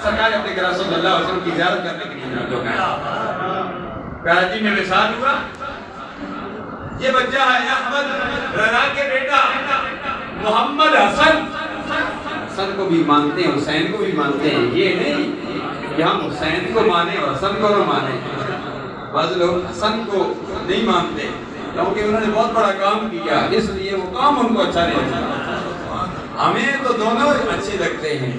سرکار اپنے گرہ صلی اللہ علیہ وسلم کی زیارت کرنے کے لیے جو گئے کراچی میں وصال ہوا. یہ بچہ ہے احمد رضا کے بیٹا محمد حسن. حسن کو بھی مانتے ہیں حسین کو بھی مانتے ہیں, یہ نہیں کہ ہم حسین کو مانیں اور حسن کو نہ مانیں. بعض لوگ حسن کو نہیں مانتے کیونکہ انہوں نے بہت بڑا کام کیا, اس لیے وہ کام ان کو اچھا نہیں لگتا. ہمیں تو دونوں اچھے لگتے ہیں.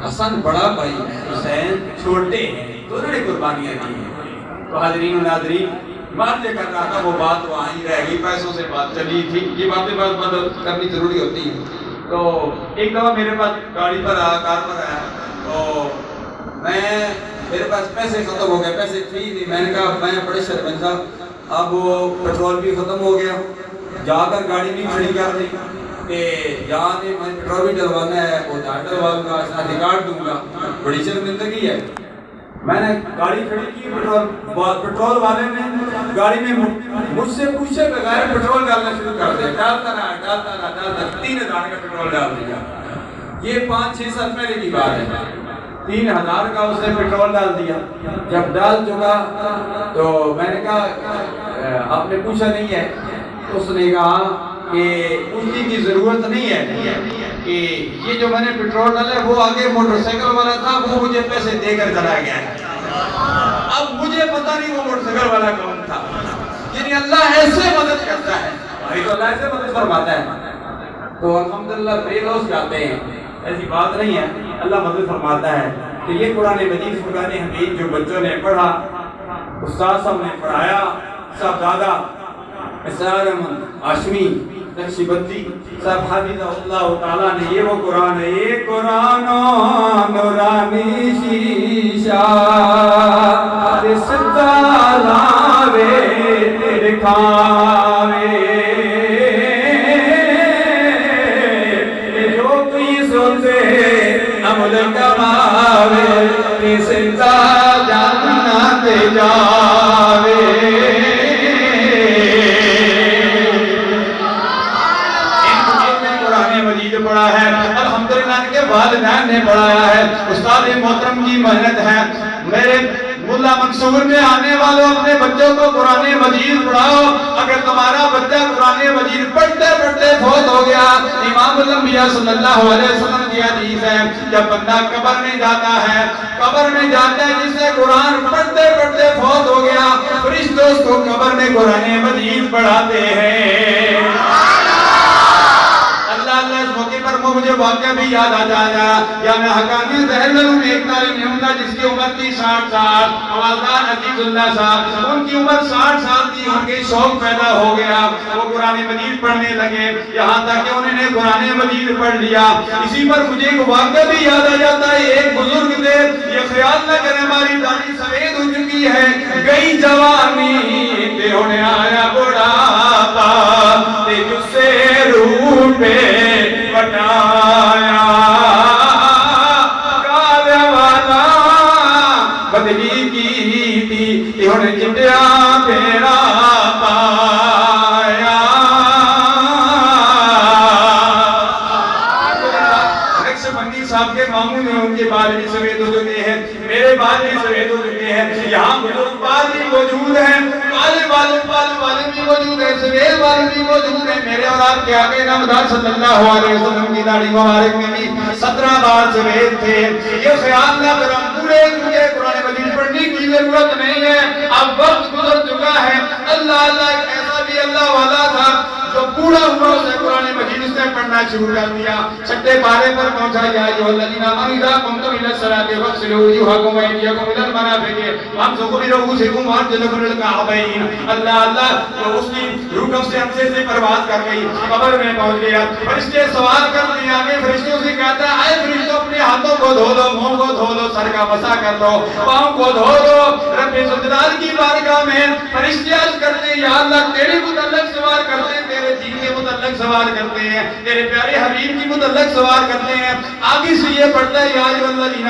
حسن بڑا بھائی ہے, حسین چھوٹے ہیں, دونوں نے قربانیاں کی ہیں. تو حاضرین و ناظرین, بات یہ کر رہا تھا, وہ بات وہیں رہ گئی, پیسوں سے بات چلی تھی. یہ باتیں بات کرنی ضروری ہوتی ہے. تو ایک دفعہ میرے پاس گاڑی پر آیا, کار پر آیا, تو میرے پاس پیسے ختم ہو گئے, پیسے تھے نہیں. میں نے کہا میں بڑے شرمندہ تھا, اب وہ پیٹرول بھی ختم ہو گیا, جا کر گاڑی بھی کھڑی کر دی کہ یہاں نے میں پیٹرول بھی ڈلوانا ہے, وہ ڈلواؤں گا, شادی کارڈ دوں گا. بڑی شرمندگی ہے. میں نے گاڑی کھڑی کی, پیٹرول والے نے گاڑی میں مجھ سے پوچھے بغیر پیٹرول ڈالنا شروع کر دیا. ڈالتا رہا 3000 کا پیٹرول ڈال دیا. یہ 5-6 سال پہلے کی بات ہے. 3000 کا اس نے پیٹرول ڈال دیا. جب ڈال چکا تو میں نے کہا آپ نے پوچھا نہیں ہے؟ اس نے کہا کہ پوچھنے کی ضرورت نہیں ہے کہ یہ جو میں نے پیٹرول ڈالا ہے وہ آگے موٹر سائیکل والا تھا, وہ مجھے پیسے دے کر چلا گیا ہے. اب مجھے پتہ نہیں وہ موٹر سائیکل والا کون تھا. یعنی اللہ ایسے مدد کرتا ہے, بھائی تو اللہ ایسے مدد فرماتا ہے. تو الحمدللہ بے لوس جاتے ہیں, ایسی بات نہیں ہے, اللہ مدد فرماتا ہے. تو یہ قرآن مجید فرقان حمید جو بچوں نے پڑھا, استاد صاحب نے پڑھایا, صاحب دادا اسرار احمد ہاشمی نقشبندی صاحب حافظ اللہ تعالیٰ نے, یہ وہ قرآن ہے, یہ قرآن نورانی شیشہ ستالاوے دکھاوے, جو کوئی سنتے عمل کماوے, سنتا جنت جاوے. پڑھا ہے الحمدللہ, ان کے والدین نے پڑھایا ہے, استاد محترم کی محنت ہے. میرے ملا منصور میں آنے والوں اپنے بچوں کو قرآن مجید پڑھاؤ. اگر تمہارا بچہ قرآن مجید پڑھتے پڑھتے فوت ہو گیا, امام الانبیاء صلی اللہ علیہ وسلم کی حدیث ہے, جب بندہ قبر میں جاتا ہے جس نے قرآن پڑھتے پڑھتے فوت ہو گیا, فرشتے اس کو قبر میں قرآن مجید پڑھاتے ہیں. اس موقع پر مجھے واقعہ بھی یاد آ جایا. یعنی حقانی زہرلوں میں ایک تعلیم یافتہ جس کی عمر تھی 60 سال, آوازدار عزیز اللہ صاحب, ان کی عمر 60 سال تھی, ان کے شوق پیدا ہو گیا, وہ قرآن مجید پڑھنے لگے, یہاں تک کہ انہوں نے قرآن مجید پڑھ لیا. اسی پر مجھے ایک واقعہ بھی یاد آ جاتا ہے. ایک بزرگ تھے, یہ خیال نہ کریں ہماری داڑھی سفید ہو چکی ہے, گئی جوانی تے ہونے آیا بڑھاپا, تے جس سے روح پہ بٹایا, کالے والا بدلی کی تھی, انہوں نے چٹیا پھیرا پایا. نقشبندی صاحب کے ماموں نے ان کے بال بھی سفید ہو چکے ہیں, میرے بال بھی سفید ہو چکے ہیں. یہاں بزرگ بال بھی موجود ہیں, والے بھی موجود ہیں, سفید والے بھی موجود ہیں. میرے اور آپ کے آقا نامدار صلی اللہ علیہ وسلم کی داڑھی مبارک میں بھی 17 بال سفید تھے. یہ خیال نہ کرم پورے قرآن مجید پڑھنے کی ضرورت نہیں ہے, اب وقت گزر چکا ہے. اللہ ایک ایسا بھی اللہ والا تھا جو پورا ہوا, اس نے قرآن مجید اس نے پڑھنا شروع کر دیا. چھٹے پارے پر پہنچا, یا ایھا الذین آمنوا اذا قمتم الی الصلاۃ فاغسلوا وجوہکم وایدیکم الی المرافق وامسحوا برؤوسکم وارجلکم الی الکعبین. اللہ اس کی روح سے ہمسے سے پرواز کر گئی, قبر میں پہنچ گیا. فرشتے سوال کرتے ہیں, آگے فرشتوں سے کہتا ہے, اے فرشتوں اپنے ہاتھوں کو دھو لو, منہ کو دھو لو, سر کا مسح کر لو, پاؤں کو دھو لو. رب ذوالجلال کی بارگاہ میں فرشتے عرض کرتے ہیں, یا اللہ تیرے متعلق سوال کرتے ہیں, تیرے دین کے متعلق سوال کرتے ہیں, تیرے پیارے حبیب کی متعلق سوال کرتے ہیں. آگے سے یہ پڑھتا ہے, یا ایھا الذین